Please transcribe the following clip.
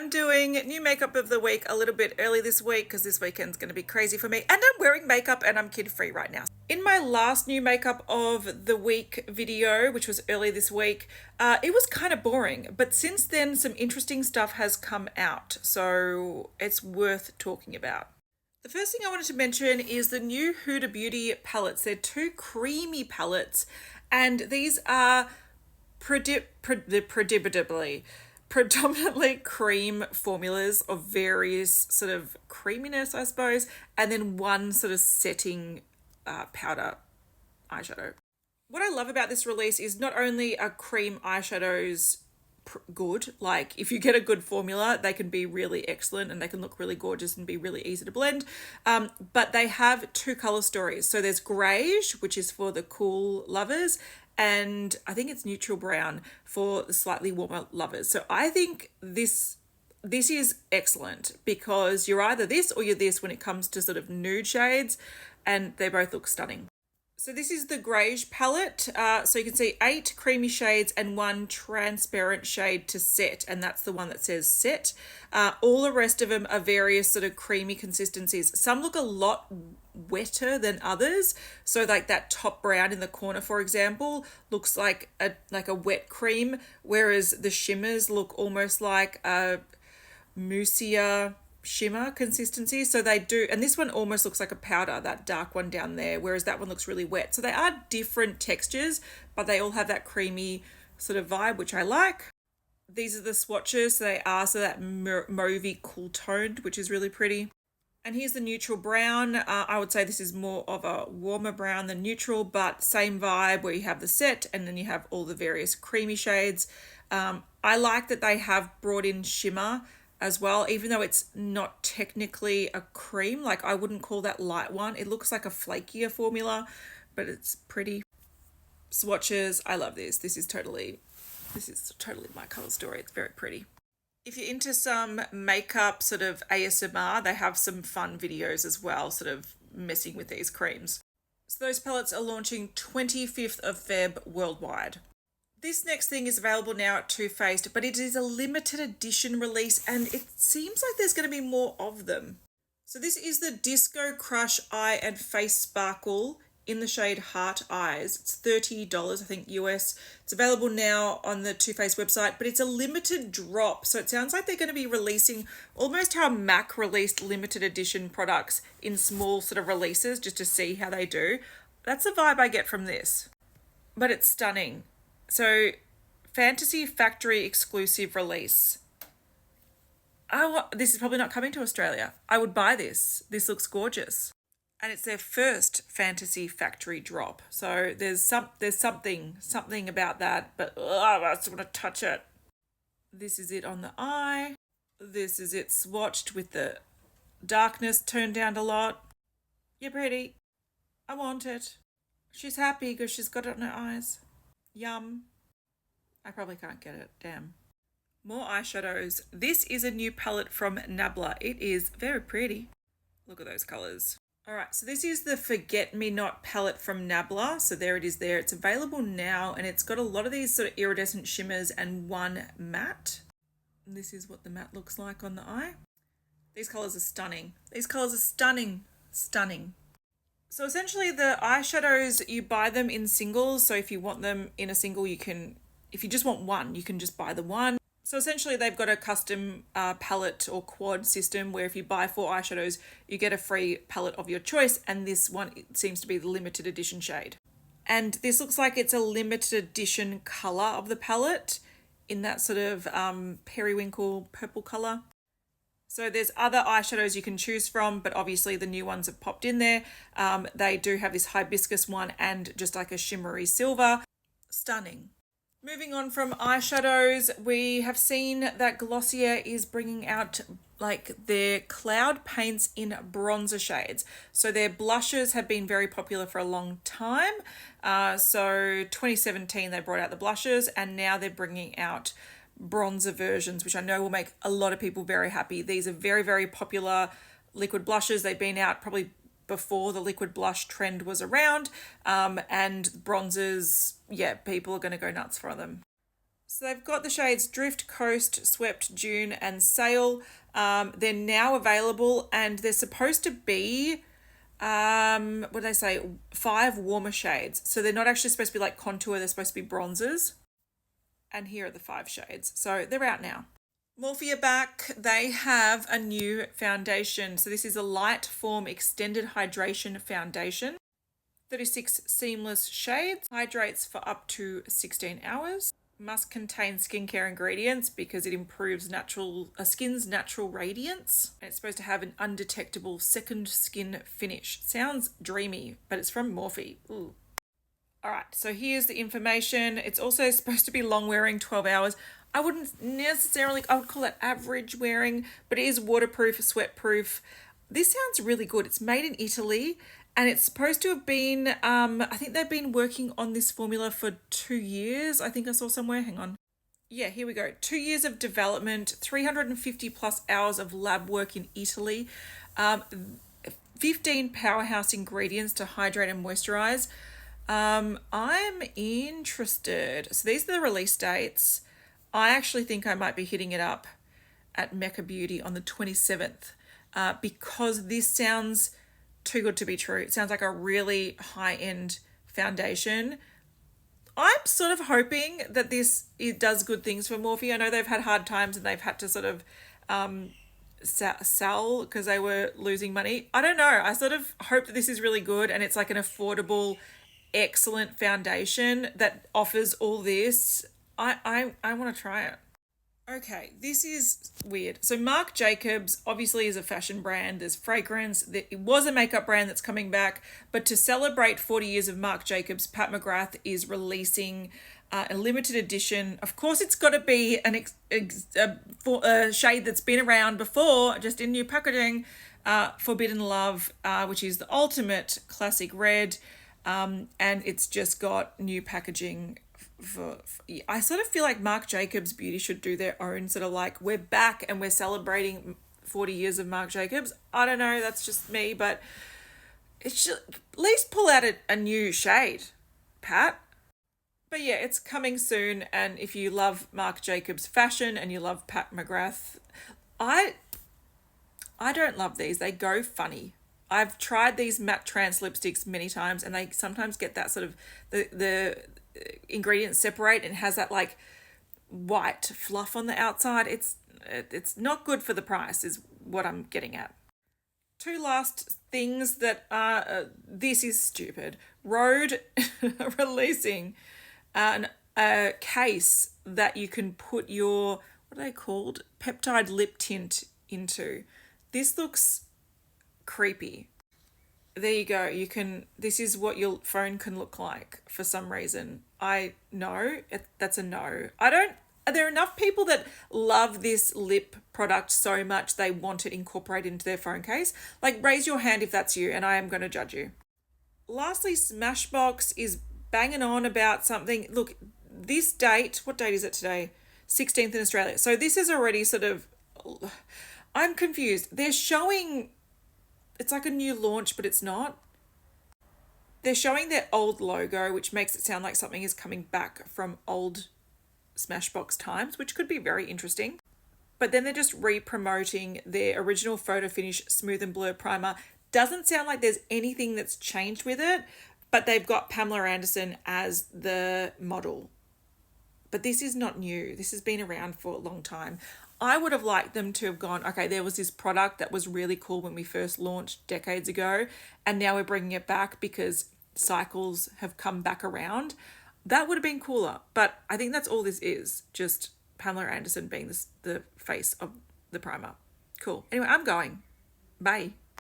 I'm doing new makeup of the week a little bit early this week because this weekend's going to be crazy for me, and I'm wearing makeup and I'm kid free right now. In my last new makeup of the week video, which was early this week, it was kind of boring, but since then some interesting stuff has come out, so it's worth talking about. The first thing I wanted to mention is the new Huda Beauty palettes. They're two creamy palettes, and these are predominantly cream formulas of various sort of creaminess, I suppose, and then one sort of setting powder eyeshadow. What I love about this release is not only are cream eyeshadows good, like if you get a good formula, they can be really excellent and they can look really gorgeous and be really easy to blend, but they have two color stories. So there's greige, which is for the cool lovers, and I think it's neutral brown for the slightly warmer lovers. So I think this is excellent because you're either this or you're this when it comes to sort of nude shades, and they both look stunning. So this is the greige palette. So you can see 8 creamy shades and 1 transparent shade to set, and that's the one that says set. All the rest of them are various sort of creamy consistencies. Some look a lot wetter than others. So like that top brown in the corner, for example, looks like a wet cream, whereas the shimmers look almost like a moussier shimmer consistency. So they do, and this one almost looks like a powder, that dark one down there, whereas that one looks really wet. So they are different textures, but they all have that creamy sort of vibe, which I like. These are the swatches. So they are that mauvey cool toned, which is really pretty. And here's the neutral brown. I would say this is more of a warmer brown than neutral, but same vibe where you have the set and then you have all the various creamy shades. I like that they have brought in shimmer as well, even though it's not technically a cream. Like I wouldn't call that light one. It looks like a flakier formula, but it's pretty. Swatches, I love this. This is totally my color story. It's very pretty. If you're into some makeup sort of ASMR, they have some fun videos as well, sort of messing with these creams. So those palettes are launching 25th of Feb worldwide. This next thing is available now at Too Faced, but it is a limited edition release and it seems like there's going to be more of them. So this is the Disco Crush Eye and Face Sparkle in the shade Heart Eyes. It's $30, I think, US. It's available now on the Too Faced website, but it's a limited drop. So it sounds like they're going to be releasing almost how MAC released limited edition products in small sort of releases just to see how they do. That's the vibe I get from this. But it's stunning. So Fantasy Factory exclusive release. Oh, this is probably not coming to Australia. I would buy this. This looks gorgeous. And it's their first Fantasy Factory drop. So there's something about that, but I just want to touch it. This is it on the eye. This is it swatched with the darkness toned down a lot. You're pretty. I want it. She's happy because she's got it on her eyes. Yum. I probably can't get it. Damn. More eyeshadows. This is a new palette from Nabla. It is very pretty. Look at those colors. All right, so this is the Forget Me Not palette from Nabla. So there it is there. It's available now and it's got a lot of these sort of iridescent shimmers and one matte. And this is what the matte looks like on the eye. These colors are stunning. These colors are stunning. Stunning. So essentially the eyeshadows, you buy them in singles. So if you want them in a single, you can, if you just want one, you can just buy the one. So essentially they've got a custom palette or quad system where if you buy 4 eyeshadows, you get a free palette of your choice. And this one seems to be the limited edition shade. And this looks like it's a limited edition color of the palette in that sort of periwinkle purple color. So there's other eyeshadows you can choose from, but obviously the new ones have popped in there. They do have this hibiscus one and just like a shimmery silver. Stunning. Moving on from eyeshadows, we have seen that Glossier is bringing out like their cloud paints in bronzer shades. So their blushes have been very popular for a long time. So 2017 they brought out the blushes and now they're bringing out bronzer versions, which I know will make a lot of people very happy. These are very, very popular liquid blushes. They've been out probably before the liquid blush trend was around, and bronzers, yeah, people are going to go nuts for them. So they've got the shades Drift, Coast, Swept, Dune, and Sail. They're now available, and they're supposed to be, what did they say, 5 warmer shades. So they're not actually supposed to be like contour, they're supposed to be bronzers. And here are the 5 shades. So they're out now. Morphe are back. They have a new foundation. So this is a Lightform Extended Hydration Foundation. 36 seamless shades. Hydrates for up to 16 hours. Must contain skincare ingredients because it improves skin's natural radiance. And it's supposed to have an undetectable second skin finish. Sounds dreamy, but it's from Morphe. Ooh. All right, so here's the information. It's also supposed to be long wearing, 12 hours. I wouldn't necessarily, I would call it average wearing, but it is waterproof, sweat proof. This sounds really good. It's made in Italy. And it's supposed to have been, I think they've been working on this formula for 2 years. I think I saw somewhere, hang on. Yeah, here we go. 2 years of development, 350 plus hours of lab work in Italy, 15 powerhouse ingredients to hydrate and moisturize. I'm interested. So these are the release dates. I actually think I might be hitting it up at Huda Beauty on the 27th because this sounds too good to be true. It sounds like a really high-end foundation. I'm sort of hoping that it does good things for Morphe. I know they've had hard times and they've had to sort of sell because they were losing money. I don't know. I sort of hope that this is really good and it's like an affordable, excellent foundation that offers all this. I want to try it. Okay, this is weird. So Marc Jacobs obviously is a fashion brand. There's fragrance. It was a makeup brand that's coming back. But to celebrate 40 years of Marc Jacobs, Pat McGrath is releasing a limited edition. Of course, it's got to be a shade that's been around before, just in new packaging, Forbidden Love, which is the ultimate classic red. And it's just got new packaging I sort of feel like Marc Jacobs Beauty should do their own sort of like, we're back and we're celebrating 40 years of Marc Jacobs. I don't know, that's just me, but it should at least pull out a new shade, Pat. But yeah, it's coming soon, and if you love Marc Jacobs fashion and you love Pat McGrath, I don't love these. They go funny. I've tried these matte trans lipsticks many times and they sometimes get that sort of the ingredients separate and has that like white fluff on the outside. It's not good for the price is what I'm getting at. 2 last things that this is stupid. Rhode releasing a case that you can put your, what are they called? Peptide lip tint into. This looks creepy. There you go. This is what your phone can look like for some reason. That's a no. Are there enough people that love this lip product so much they want it incorporated into their phone case? Like, raise your hand if that's you and I am going to judge you. Lastly, Smashbox is banging on about something. Look, this date, what date is it today? 16th in Australia. So this is already sort of, I'm confused. They're showing, it's like a new launch, but it's not. They're showing their old logo, which makes it sound like something is coming back from old Smashbox times, which could be very interesting. But then they're just re-promoting their original Photo Finish Smooth and Blur Primer. Doesn't sound like there's anything that's changed with it, but they've got Pamela Anderson as the model. But this is not new. This has been around for a long time. I would have liked them to have gone, okay, there was this product that was really cool when we first launched decades ago, and now we're bringing it back because cycles have come back around. That would have been cooler. But I think that's all this is, just Pamela Anderson being the face of the primer. Cool. Anyway, I'm going. Bye.